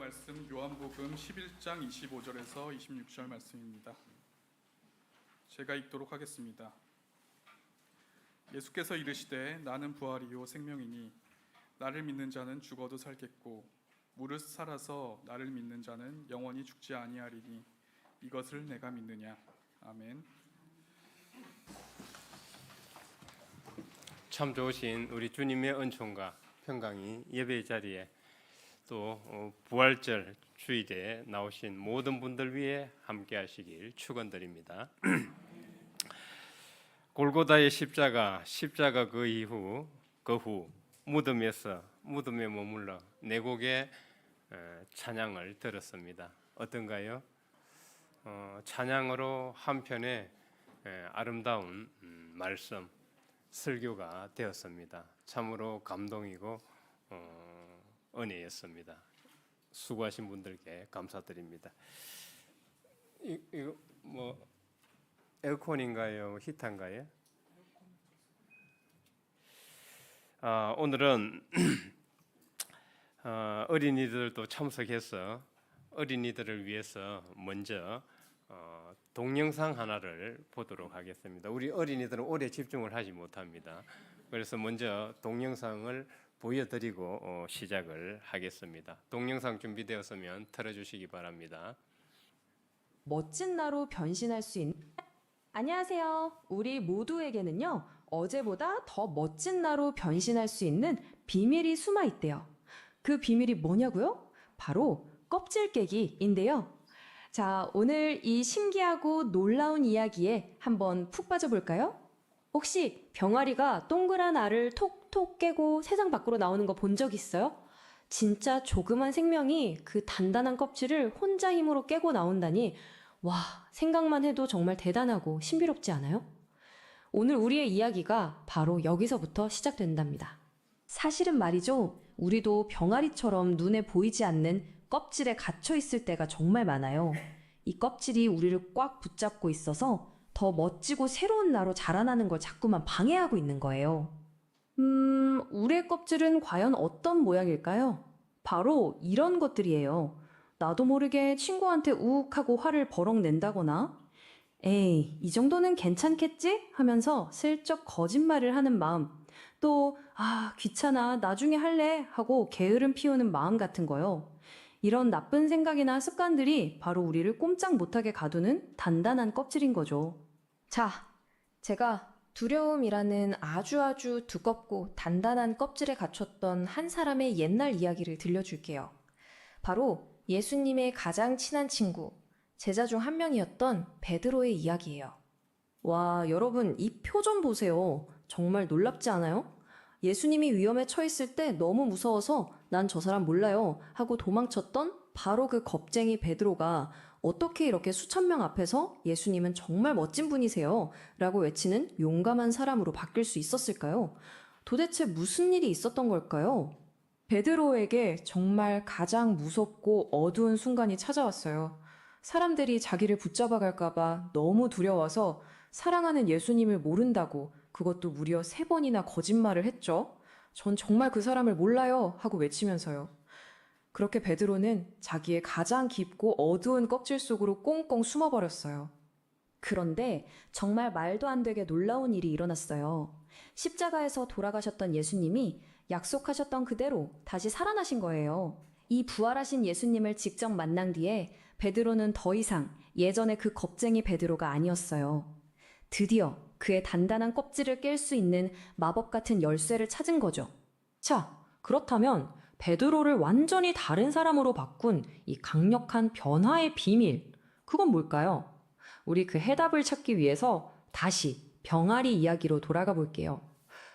말씀 요한복음 11장 25절에서 26절 말씀입니다. 제가 읽도록 하겠습니다. 예수께서 이르시되 나는 부활이요 생명이니 나를 믿는 자는 죽어도 살겠고 무릇 살아서 나를 믿는 자는 영원히 죽지 아니하리니 이것을 내가 믿느냐. 아멘. 참 좋으신 우리 주님의 은총과 평강이 예배의 자리에 또 부활절 주일에 나오신 모든 분들 위해 함께 하시길 축원드립니다. 골고다의 십자가 그 후 무덤에 머물러 네 곡의 찬양을 들었습니다. 어떤가요? 찬양으로 한편의 아름다운 말씀 설교가 되었습니다. 참으로 감동이고 은혜였습니다. 수고하신 분들께 감사드립니다. 이거 뭐 에어컨인가요? 히터인가요? 오늘은 어린이들도 참석해서 어린이들을 위해서 먼저 동영상 하나를 보도록 하겠습니다. 우리 어린이들은 오래 집중을 하지 못합니다. 그래서 먼저 동영상을 보여드리고 시작을 하겠습니다. 동영상 준비되었으면 틀어주시기 바랍니다. 멋진 나로 변신할 수 있는 안녕하세요. 우리 모두에게는요, 어제보다 더 멋진 나로 변신할 수 있는 비밀이 숨어 있대요. 그 비밀이 뭐냐고요? 바로 껍질 깨기인데요. 자, 오늘 이 신기하고 놀라운 이야기에 한번 푹 빠져볼까요? 혹시 병아리가 동그란 알을 톡톡 깨고 세상 밖으로 나오는 거 본 적 있어요? 진짜 조그만 생명이 그 단단한 껍질을 혼자 힘으로 깨고 나온다니, 와, 생각만 해도 정말 대단하고 신비롭지 않아요? 오늘 우리의 이야기가 바로 여기서부터 시작된답니다. 사실은 말이죠, 우리도 병아리처럼 눈에 보이지 않는 껍질에 갇혀 있을 때가 정말 많아요. 이 껍질이 우리를 꽉 붙잡고 있어서 더 멋지고 새로운 나로 자라나는 걸 자꾸만 방해하고 있는 거예요. 우리의 껍질은 과연 어떤 모양일까요? 바로 이런 것들이에요. 나도 모르게 친구한테 우욱하고 화를 버럭 낸다거나, 에이, 이 정도는 괜찮겠지? 하면서 슬쩍 거짓말을 하는 마음, 또, 귀찮아, 나중에 할래? 하고 게으름 피우는 마음 같은 거요. 이런 나쁜 생각이나 습관들이 바로 우리를 꼼짝 못하게 가두는 단단한 껍질인 거죠. 자, 제가 두려움이라는 아주 두껍고 단단한 껍질에 갇혔던 한 사람의 옛날 이야기를 들려줄게요. 바로 예수님의 가장 친한 친구, 제자 중 한 명이었던 베드로의 이야기예요. 와, 여러분, 이 표 좀 보세요. 정말 놀랍지 않아요? 예수님이 위험에 처했을 때 너무 무서워서 난 저 사람 몰라요 하고 도망쳤던 바로 그 겁쟁이 베드로가 어떻게 이렇게 수천 명 앞에서 예수님은 정말 멋진 분이세요 라고 외치는 용감한 사람으로 바뀔 수 있었을까요? 도대체 무슨 일이 있었던 걸까요? 베드로에게 정말 가장 무섭고 어두운 순간이 찾아왔어요. 사람들이 자기를 붙잡아 갈까봐 너무 두려워서 사랑하는 예수님을 모른다고, 그것도 무려 3번이나 거짓말을 했죠. 전 정말 그 사람을 몰라요 하고 외치면서요. 그렇게 베드로는 자기의 가장 깊고 어두운 껍질 속으로 꽁꽁 숨어버렸어요. 그런데 정말 말도 안 되게 놀라운 일이 일어났어요. 십자가에서 돌아가셨던 예수님이 약속하셨던 그대로 다시 살아나신 거예요. 이 부활하신 예수님을 직접 만난 뒤에 베드로는 더 이상 예전의 그 겁쟁이 베드로가 아니었어요. 드디어 그의 단단한 껍질을 깰 수 있는 마법 같은 열쇠를 찾은 거죠. 자, 그렇다면 베드로를 완전히 다른 사람으로 바꾼 이 강력한 변화의 비밀, 그건 뭘까요? 우리 그 해답을 찾기 위해서 다시 병아리 이야기로 돌아가 볼게요.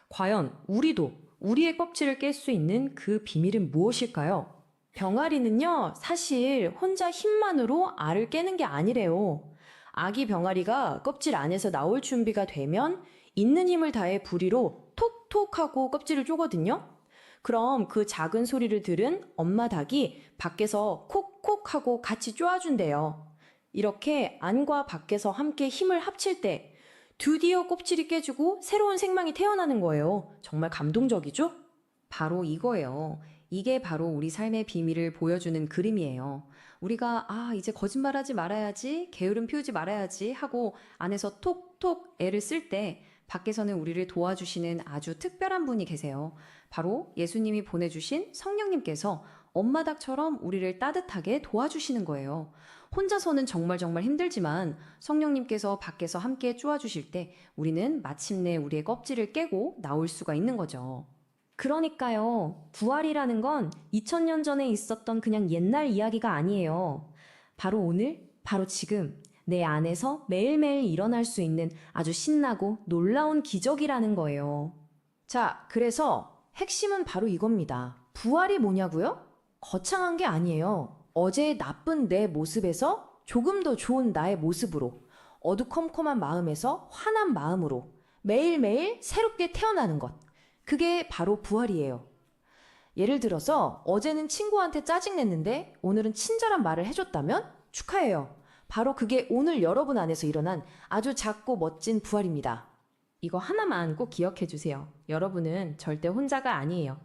과연 우리도 우리의 껍질을 깰 수 있는 그 비밀은 무엇일까요? 병아리는요, 사실 혼자 힘만으로 알을 깨는 게 아니래요. 아기 병아리가 껍질 안에서 나올 준비가 되면 있는 힘을 다해 부리로 톡톡 하고 껍질을 쪼거든요. 그럼 그 작은 소리를 들은 엄마 닭이 밖에서 콕콕 하고 같이 쪼아준대요. 이렇게 안과 밖에서 함께 힘을 합칠 때 드디어 껍질이 깨지고 새로운 생명이 태어나는 거예요. 정말 감동적이죠? 바로 이거예요. 이게 바로 우리 삶의 비밀을 보여주는 그림이에요. 우리가 이제 거짓말하지 말아야지, 게으름 피우지 말아야지 하고 안에서 톡톡 애를 쓸 때 밖에서는 우리를 도와주시는 아주 특별한 분이 계세요. 바로 예수님이 보내주신 성령님께서 엄마 닭처럼 우리를 따뜻하게 도와주시는 거예요. 혼자서는 정말 힘들지만 성령님께서 밖에서 함께 쪼아주실 때 우리는 마침내 우리의 껍질을 깨고 나올 수가 있는 거죠. 그러니까요, 부활이라는 건 2000년 전에 있었던 그냥 옛날 이야기가 아니에요. 바로 오늘, 바로 지금, 내 안에서 매일매일 일어날 수 있는 아주 신나고 놀라운 기적이라는 거예요. 자, 그래서 핵심은 바로 이겁니다. 부활이 뭐냐고요? 거창한 게 아니에요. 어제의 나쁜 내 모습에서 조금 더 좋은 나의 모습으로, 어두컴컴한 마음에서 환한 마음으로 매일매일 새롭게 태어나는 것. 그게 바로 부활이에요. 예를 들어서 어제는 친구한테 짜증냈는데 오늘은 친절한 말을 해줬다면 축하해요. 바로 그게 오늘 여러분 안에서 일어난 아주 작고 멋진 부활입니다. 이거 하나만 꼭 기억해 주세요. 여러분은 절대 혼자가 아니에요.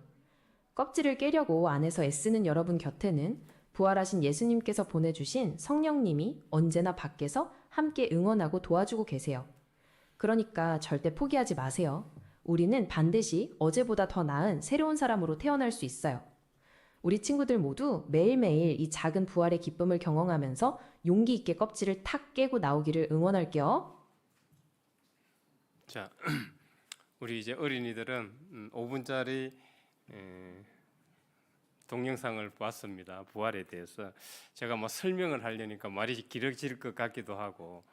껍질을 깨려고 안에서 애쓰는 여러분 곁에는 부활하신 예수님께서 보내주신 성령님이 언제나 밖에서 함께 응원하고 도와주고 계세요. 그러니까 절대 포기하지 마세요. 우리는 반드시 어제보다 더 나은 새로운 사람으로 태어날 수 있어요. 우리 친구들 모두 매일매일 이 작은 부활의 기쁨을 경험하면서 용기 있게 껍질을 탁 깨고 나오기를 응원할게요. 자, 우리 이제 어린이들은 5분짜리 동영상을 봤습니다. 부활에 대해서 제가 뭐 설명을 하려니까 말이 길어질 것 같기도 하고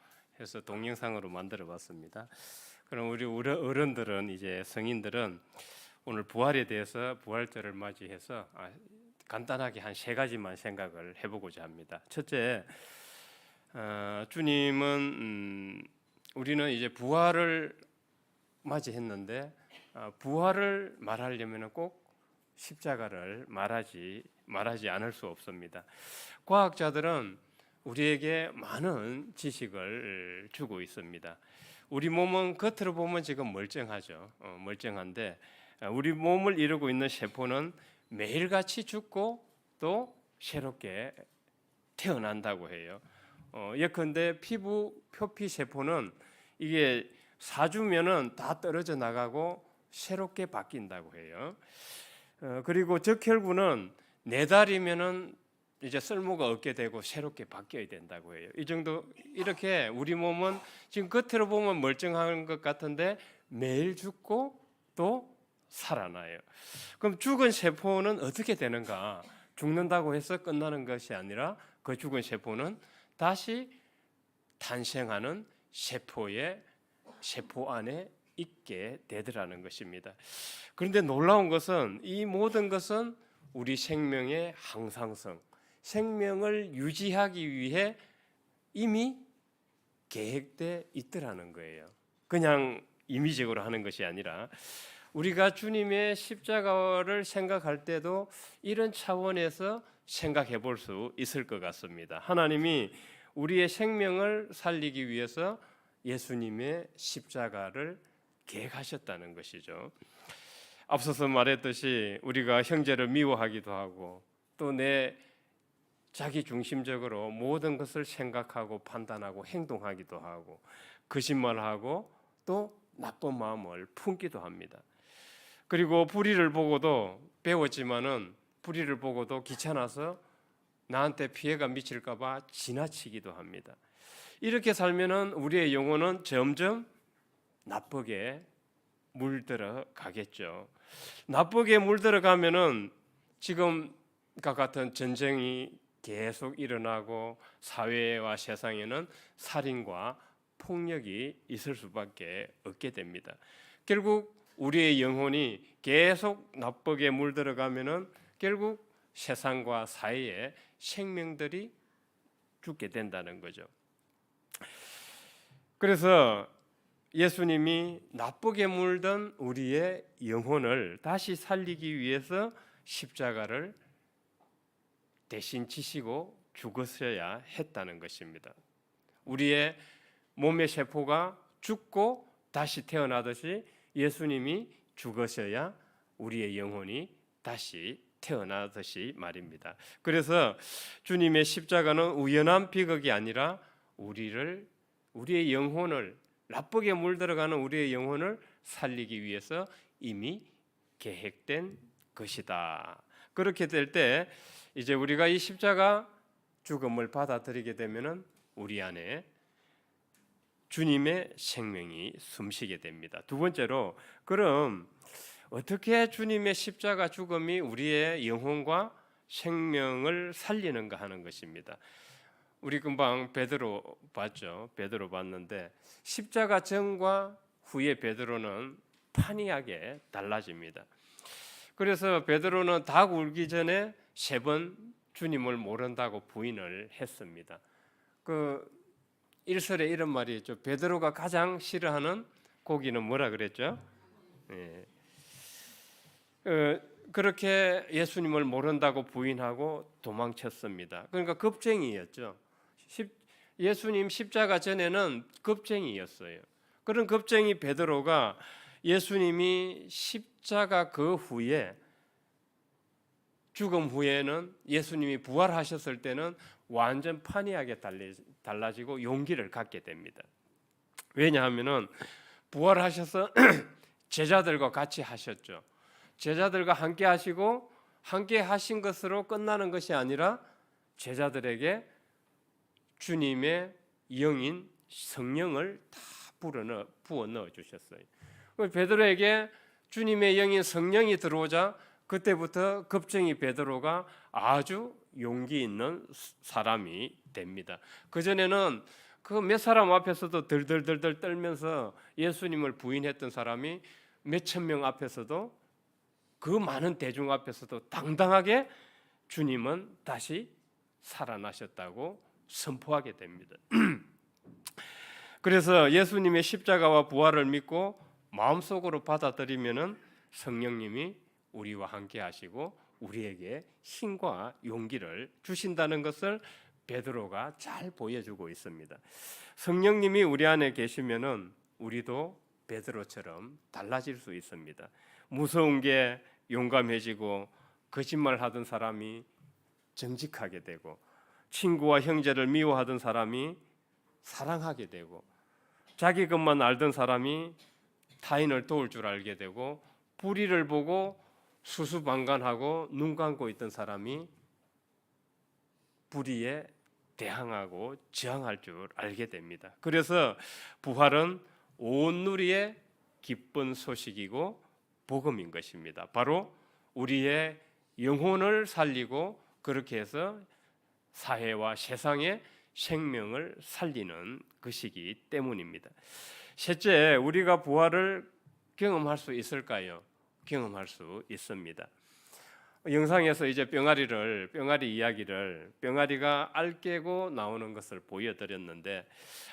해서 동영상으로 만들어 봤습니다. 그럼 우리 어른들은, 이제 성인들은 오늘 부활에 대해서, 부활절을 맞이해서 간단하게 한 3가지만 생각을 해보고자 합니다. 첫째, 주님은 우리는 이제 부활을 맞이했는데 부활을 말하려면 꼭 십자가를 말하지 않을 수 없습니다. 과학자들은 우리에게 많은 지식을 주고 있습니다. 우리 몸은 겉으로 보면 지금 멀쩡하죠. 멀쩡한데 우리 몸을 이루고 있는 세포는 매일같이 죽고 또 새롭게 태어난다고 해요. 예컨대 피부 표피 세포는 이게 4주면은 다 떨어져 나가고 새롭게 바뀐다고 해요. 그리고 적혈구는 4달이면은 이제 쓸모가 없게 되고 새롭게 바뀌어야 된다고 해요. 이 정도, 이렇게 우리 몸은 지금 겉으로 보면 멀쩡한 것 같은데 매일 죽고 또 살아나요. 그럼 죽은 세포는 어떻게 되는가? 죽는다고 해서 끝나는 것이 아니라 그 죽은 세포는 다시 탄생하는 세포 안에 있게 되더라는 것입니다. 그런데 놀라운 것은 이 모든 것은 우리 생명의 항상성, 생명을 유지하기 위해 이미 계획돼 있더라는 거예요. 그냥 임의적으로 하는 것이 아니라 우리가 주님의 십자가를 생각할 때도 이런 차원에서 생각해 볼 수 있을 것 같습니다. 하나님이 우리의 생명을 살리기 위해서 예수님의 십자가를 계획하셨다는 것이죠. 앞서서 말했듯이 우리가 형제를 미워하기도 하고 또 내 자기 중심적으로 모든 것을 생각하고 판단하고 행동하기도 하고 거짓말하고 또 나쁜 마음을 품기도 합니다. 그리고 불의를 보고도 배웠지만은 불의를 보고도 귀찮아서 나한테 피해가 미칠까 봐 지나치기도 합니다. 이렇게 살면은 우리의 영혼은 점점 나쁘게 물들어 가겠죠. 나쁘게 물들어 가면은 지금과 같은 전쟁이 계속 일어나고 사회와 세상에는 살인과 폭력이 있을 수밖에 없게 됩니다. 결국 우리의 영혼이 계속 나쁘게 물들어 가면은 결국 세상과 사회에 생명들이 죽게 된다는 거죠. 그래서 예수님이 나쁘게 물던 우리의 영혼을 다시 살리기 위해서 십자가를 대신 지시고 죽으셔야 했다는 것입니다. 우리의 몸의 세포가 죽고 다시 태어나듯이 예수님이 죽으셔야 우리의 영혼이 다시 태어나듯이 말입니다. 그래서 주님의 십자가는 우연한 비극이 아니라 우리의 영혼을 나쁘게 물들어가는 우리의 영혼을 살리기 위해서 이미 계획된 것이다. 그렇게 될 때 이제 우리가 이 십자가 죽음을 받아들이게 되면은 우리 안에 주님의 생명이 숨쉬게 됩니다. 두 번째로, 그럼 어떻게 주님의 십자가 죽음이 우리의 영혼과 생명을 살리는가 하는 것입니다. 우리 금방 베드로 봤죠. 베드로 봤는데 십자가 전과 후의 베드로는 판이하게 달라집니다. 그래서 베드로는 닭 울기 전에 3번 주님을 모른다고 부인을 했습니다. 그 일설에 이런 말이 있죠. 베드로가 가장 싫어하는 고기는 뭐라 그랬죠? 그렇게 예수님을 모른다고 부인하고 도망쳤습니다. 그러니까 겁쟁이였죠. 예수님 십자가 전에는 겁쟁이였어요. 그런 겁쟁이 베드로가 예수님이 십자가 그 후에 죽음 후에는 예수님이 부활하셨을 때는 완전 판이하게 달라지고 용기를 갖게 됩니다. 왜냐하면은 부활하셔서 제자들과 같이 하셨죠. 제자들과 함께 하시고 함께 하신 것으로 끝나는 것이 아니라 제자들에게 주님의 영인 성령을 다 부어 넣어 주셨어요. 베드로에게 주님의 영인 성령이 들어오자 그때부터 겁쟁이 베드로가 아주 용기 있는 사람이 됩니다. 그전에는 그 몇 사람 앞에서도 덜덜덜덜 떨면서 예수님을 부인했던 사람이 몇천 명 앞에서도 그 많은 대중 앞에서도 당당하게 주님은 다시 살아나셨다고 선포하게 됩니다. 그래서 예수님의 십자가와 부활을 믿고 마음속으로 받아들이면은 성령님이 우리와 함께 하시고 우리에게 힘과 용기를 주신다는 것을 베드로가 잘 보여주고 있습니다. 성령님이 우리 안에 계시면은 우리도 베드로처럼 달라질 수 있습니다. 무서운 게 용감해지고 거짓말하던 사람이 정직하게 되고 친구와 형제를 미워하던 사람이 사랑하게 되고 자기 것만 알던 사람이 타인을 도울 줄 알게 되고 불의를 보고 수수방관하고 눈 감고 있던 사람이 불의에 대항하고 저항할 줄 알게 됩니다. 그래서 부활은 온 누리의 기쁜 소식이고 복음인 것입니다. 바로 우리의 영혼을 살리고 그렇게 해서 사회와 세상의 생명을 살리는 것이기 때문입니다. 셋째, 우리가 부활을 경험할 수 있을까요? 경험할 수 있습니다. 영상에서 이제 병아리 이야기를 병아리가 알 깨고 나오는 것을 보여드렸는데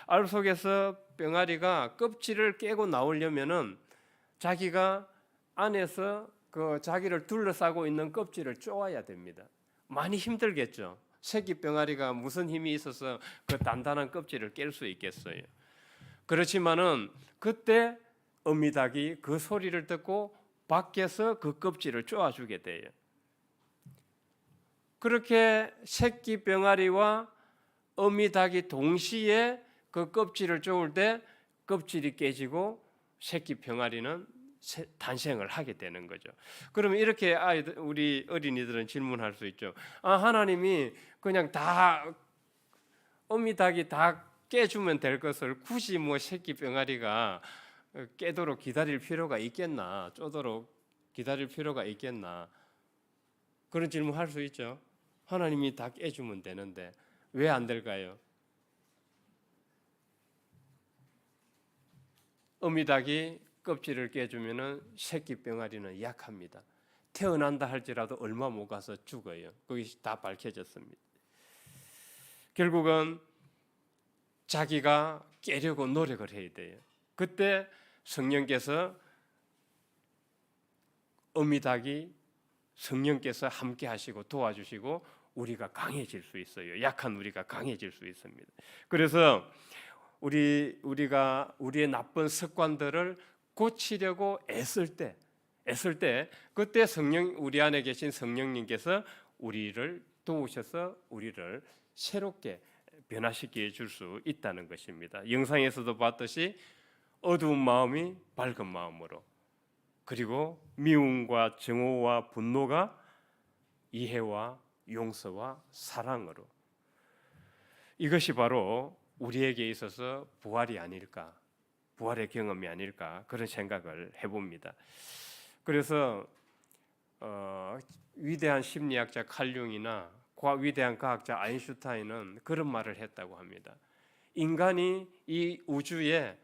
알 속에서 병아리가 껍질을 깨고 나오려면은 자기가 안에서 그 자기를 둘러싸고 있는 껍질을 쪼아야 됩니다. 많이 힘들겠죠. 새끼 병아리가 무슨 힘이 있어서 그 단단한 껍질을 깰 수 있겠어요. 그렇지만은 그때 어미닭이 그 소리를 듣고 밖에서 그 껍질을 쪼아주게 돼요. 그렇게 새끼 병아리와 어미닭이 동시에 그 껍질을 쪼을 때 껍질이 깨지고 새끼 병아리는 탄생을 하게 되는 거죠. 그러면 이렇게 우리 어린이들은 질문할 수 있죠. 하나님이 그냥 다 어미닭이 다 깨주면 될 것을 굳이 뭐 새끼 병아리가 깨도록 기다릴 필요가 있겠나? 쪼도록 기다릴 필요가 있겠나? 그런 질문할 수 있죠. 하나님이 다 깨주면 되는데 왜 안 될까요? 어미닭이 껍질을 깨주면은 새끼 병아리는 약합니다. 태어난다 할지라도 얼마 못 가서 죽어요. 그것이 다 밝혀졌습니다. 결국은 자기가 깨려고 노력을 해야 돼요. 그때 성령께서 어미닭이 성령께서 함께 하시고 도와주시고 우리가 강해질 수 있어요. 약한 우리가 강해질 수 있습니다. 그래서 우리가 우리의 나쁜 습관들을 고치려고 애쓸 때 애쓸 때 그때 우리 안에 계신 성령님께서 우리를 도우셔서 우리를 새롭게 변화시켜 줄 수 있다는 것입니다. 영상에서도 봤듯이 어두운 마음이 밝은 마음으로, 그리고 미움과 증오와 분노가 이해와 용서와 사랑으로, 이것이 바로 우리에게 있어서 부활이 아닐까, 부활의 경험이 아닐까, 그런 생각을 해봅니다. 그래서 위대한 심리학자 칼 융이나 위대한 과학자 아인슈타인은 그런 말을 했다고 합니다. 인간이 이 우주에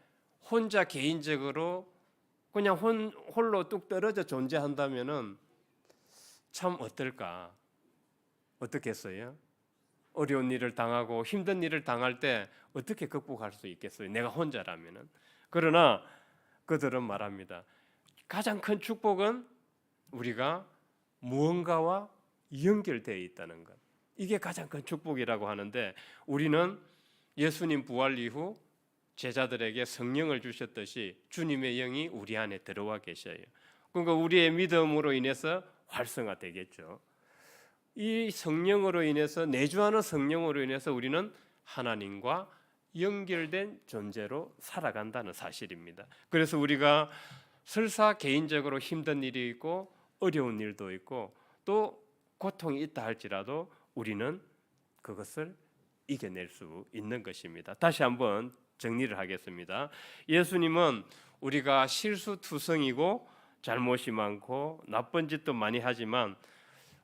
혼자 개인적으로 그냥 홀로 뚝 떨어져 존재한다면은 참 어떨까? 어떻겠어요? 어려운 일을 당하고 힘든 일을 당할 때 어떻게 극복할 수 있겠어요? 내가 혼자라면은. 그러나 그들은 말합니다. 가장 큰 축복은 우리가 무언가와 연결되어 있다는 것. 이게 가장 큰 축복이라고 하는데, 우리는 예수님 부활 이후 제자들에게 성령을 주셨듯이 주님의 영이 우리 안에 들어와 계셔요. 그러니까 우리의 믿음으로 인해서 활성화되겠죠. 이 성령으로 인해서, 내주하는 성령으로 인해서 우리는 하나님과 연결된 존재로 살아간다는 사실입니다. 그래서 우리가 설사 개인적으로 힘든 일이 있고 어려운 일도 있고 또 고통이 있다 할지라도 우리는 그것을 이겨낼 수 있는 것입니다. 다시 한번 정리를 하겠습니다. 예수님은 우리가 실수투성이고 잘못이 많고 나쁜 짓도 많이 하지만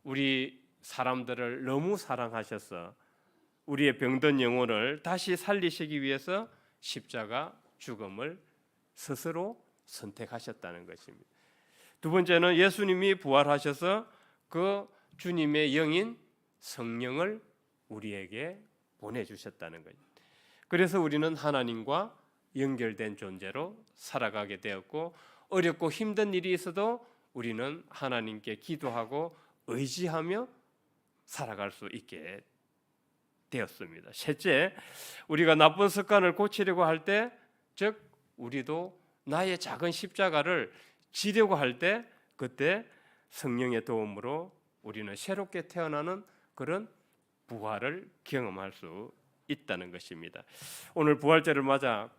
우리 사람들을 너무 사랑하셔서 우리의 병든 영혼을 다시 살리시기 위해서 십자가 죽음을 스스로 선택하셨다는 것입니다. 두 번째는 예수님이 부활하셔서 그 주님의 영인 성령을 우리에게 보내주셨다는 거죠. 그래서 우리는 하나님과 연결된 존재로 살아가게 되었고, 어렵고 힘든 일이 있어도 우리는 하나님께 기도하고 의지하며 살아갈 수 있게 되었습니다. 셋째, 우리가 나쁜 습관을 고치려고 할 때, 즉 우리도 나의 작은 십자가를 지려고 할 때, 그때 성령의 도움으로 우리는 새롭게 태어나는 그런 부활을 경험할 수 있다는 것입니다. 오늘 부활절을 맞아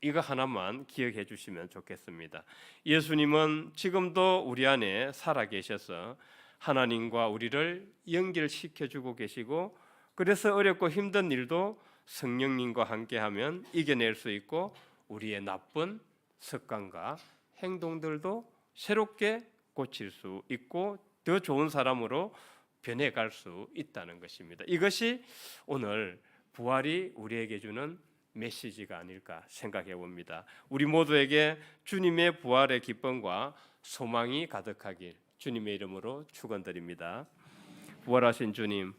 이거 하나만 기억해 주시면 좋겠습니다. 예수님은 지금도 우리 안에 살아 계셔서 하나님과 우리를 연결시켜 주고 계시고, 그래서 어렵고 힘든 일도 성령님과 함께하면 이겨낼 수 있고 우리의 나쁜 습관과 행동들도 새롭게 고칠 수 있고 더 좋은 사람으로 변해갈 수 있다는 것입니다. 이것이 오늘 부활이 우리에게 주는 메시지가 아닐까 생각해 봅니다. 우리 모두에게 주님의 부활의 기쁨과 소망이 가득하길 주님의 이름으로 축원드립니다. 부활하신 주님,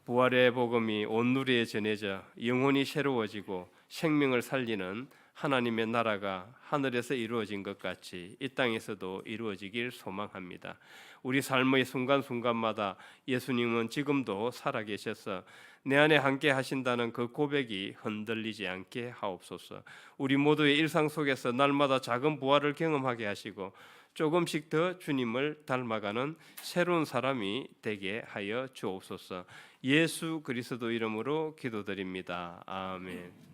부활의 복음이 온 누리에 전해져 영혼이 새로워지고 생명을 살리는 하나님의 나라가 하늘에서 이루어진 것 같이 이 땅에서도 이루어지길 소망합니다. 우리 삶의 순간순간마다 예수님은 지금도 살아계셔서 내 안에 함께 하신다는 그 고백이 흔들리지 않게 하옵소서. 우리 모두의 일상 속에서 날마다 작은 부활을 경험하게 하시고 조금씩 더 주님을 닮아가는 새로운 사람이 되게 하여 주옵소서. 예수 그리스도 이름으로 기도드립니다. 아멘.